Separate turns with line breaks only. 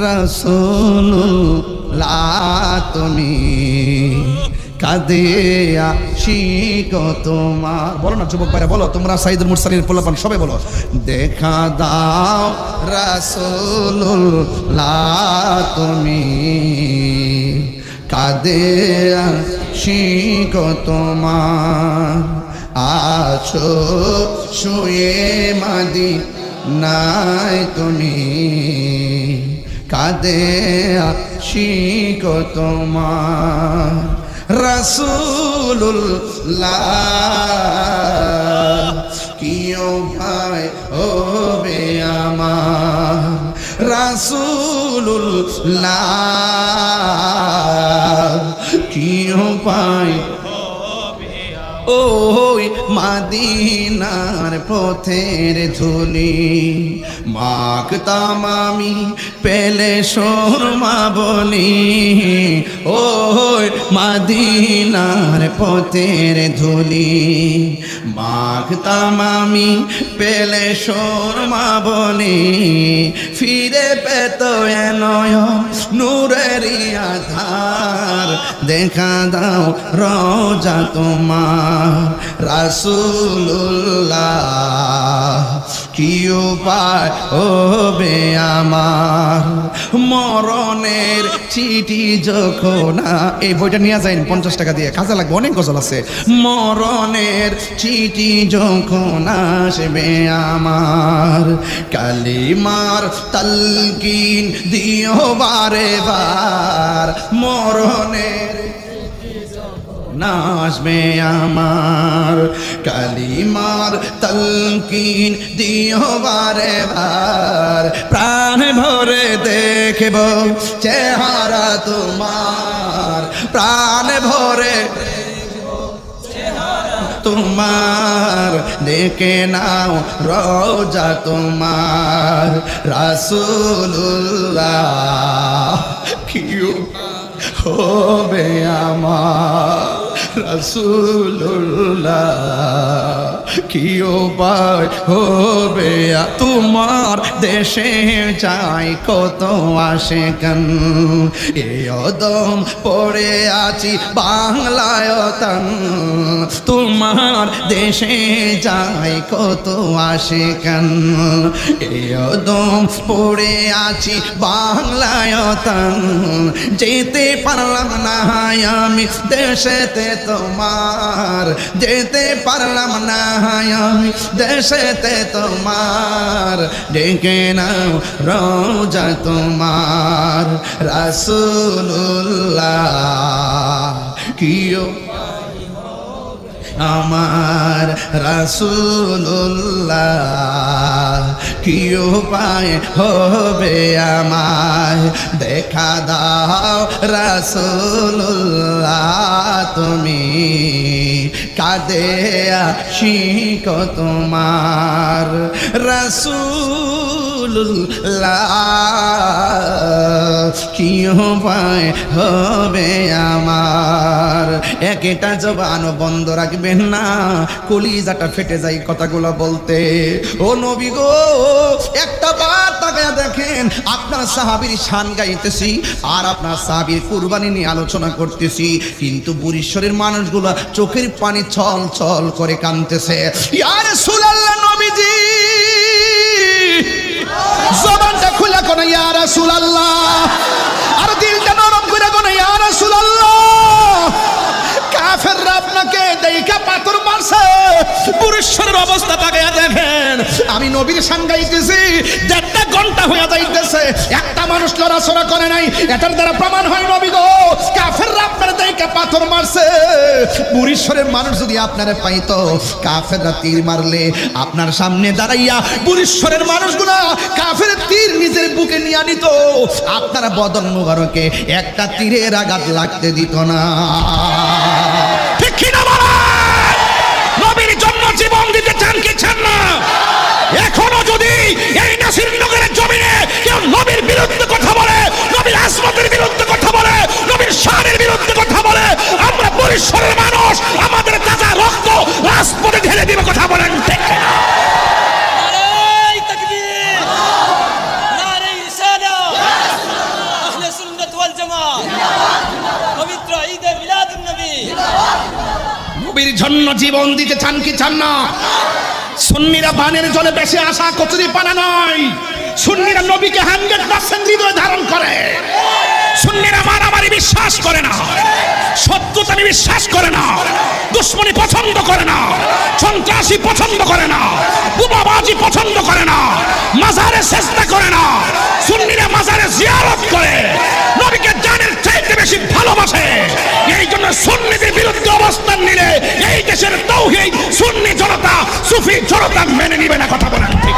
রাসূলুল্লাহ তুমি কাঁদে আশিক তোমার। বলো না যুবক ভাইরা, বলো তোমরা সাইদুল মুরসালিনের পোলাপান সবাই বলো, দেখা দাও রাসূলুল্লাহ তুমি কাঁদে আশিক তোমার। আছো শুয়ে মদিনায় তুমি কাঁদে আশিক তোমার। রাসূলুল্লাহ কিও ভাই হবে আমার, রাসূলুল্লাহ কিও ভাই ওই মদিনার পথের ধুলি মাখতাম আমি পেলে সুরমা বলি। ওই মদিনার পথের ধুলি মাখতাম আমি পেলে সুরমা বলি। ফিরে পেত নয় নূরের আধার, দেখা দাও রওজা তোমার। রাসূলুল্লাহ কি উপায় হবে আমার, মরণের চিঠি যখন এই বইটা নিয়ে যাই 50 টাকা দিয়ে, কাজে লাগবে, অনেক গজল আছে। মরণের চিঠি যখন আসবে আমার, কালিমার তালকিন দিও বারে বার। মরণের আসবে আমার, কালিমার তালকিন দিও বারে বার। প্রাণ ভরে দেখব চেহারা তোমার, প্রাণ ভরে তোমার, দেখে নাও রওজা তোমার। রাসূলুল্লাহ কি হবে আমার, রাসূলুল্লাহ কি উপায় হবে তোমার। দেশে যাই কত আশিকান, এ অদম পড়ে আছি বাংলায় তান। তোমার দেশে যাই কত আশিকান, এ অদম পড়ে আছি বাংলায় তান। যেতে পারলাম না আমি দেশেতে তোমার, যেতে পারলাম না আমি দেশেতে তোমার। ডেকে নাও রওজা তোমার। রাসূলুল্লাহ কিও আমার, রাসূলুল্লাহ কি উপায় হবে আমায়। দেখা দাও রাসূলুল্লাহ তুমি কাঁদে আশিক তোমার। রাসূলুল্লাহ কি উপায় হবে আমার। একটা জবান বন্ধ রাখবেন না, কলিজাটা ফেটে যায় কথাগুলো বলতে। ও নবী গো, একটা বার তাকায়া দেখেন, আপনার সাহাবীর শান গাইতেছি আর আপনার সাহাবীর কুরবানি নিয়ে আলোচনা করতেছি, কিন্তু বুড়িশ্বরের মানুষগুলো চোখের পানি ছল ছল করে কাঁদতেছে। ইয়া রাসূলুল্লাহ, নবীজি জবানটা খুলে কোন ইয়া রাসূলুল্লাহ, আর দিলটা নরম করে কোন ইয়া রাসূলুল্লাহ। কাফেররা আপনাকে দেইখা পাথর মারছে, বুড়িশ্বরের অবস্থা তাকায়া দেখেন। আমি নবীর শান গাইতেছি, 1.5 ঘন্টা হয়ে যাইতেছে, একটা মানুষ লড়াচড়া করে নাই। এটার দ্বারা প্রমাণ হয় নবী গো, কাফেররা আপনার দেইখা পাথর মারছে। বুড়িশ্বরের মানুষ যদি আপনারে পাইতো, কাফেররা তীর মারলে আপনার সামনে দাঁড়াইয়া বুড়িশ্বরের মানুষগুলা কাফের তীর নিজের বুকে নিয়ে নিত, আপনারা বদন মুবারকে একটা তীরের আঘাত লাগতে দিত না। ঠিক কি না বলেন? নবীর জন্য জীবন দিতে চান কি চান না? এখনো যদি এই নাসিরনগরের জমিনে কেউ নবীর বিরুদ্ধে কথা বলে, নবীর আজমতের বিরুদ্ধে কথা বলে, নবীর শানের বিরুদ্ধে কথা বলে, আমরা বুড়িশ্বরের মানুষ আমাদের তাজা রক্ত রাজপথে ঢেলে দিবে। কথা বলেন ঠিক না? নারে তাকবীর, নারে ইরশাদ, নবীর জন্য জীবন দিতে চান কি চান না? সুন্নিরা বানের জলে বেশি আশা কচুরি পানা নয়, সুন্নিরা নবীকে 100% হৃদয়ে ধারণ করে। সুন্নিরা মারামারি বিশ্বাস করে না, শত্রুতামি বিশ্বাস করে না, দুশ্মনী পছন্দ করে না, সন্ত্রাসী পছন্দ করে না, বুবাবাজি পছন্দ করে না, মাজারে চেষ্টা করে না। সুন্নিরা মাজারে জিয়ারত করে, নবীকে জানের চাইতে বেশি ভালোবাসে। এই জন্য সুন্নিদের বিরুদ্ধে অবস্থান নিলে এই দেশের তাওহীদ সুন্নি জনতা সুফি জনতা মেনে নিবে না। কথা বলেন ঠিক?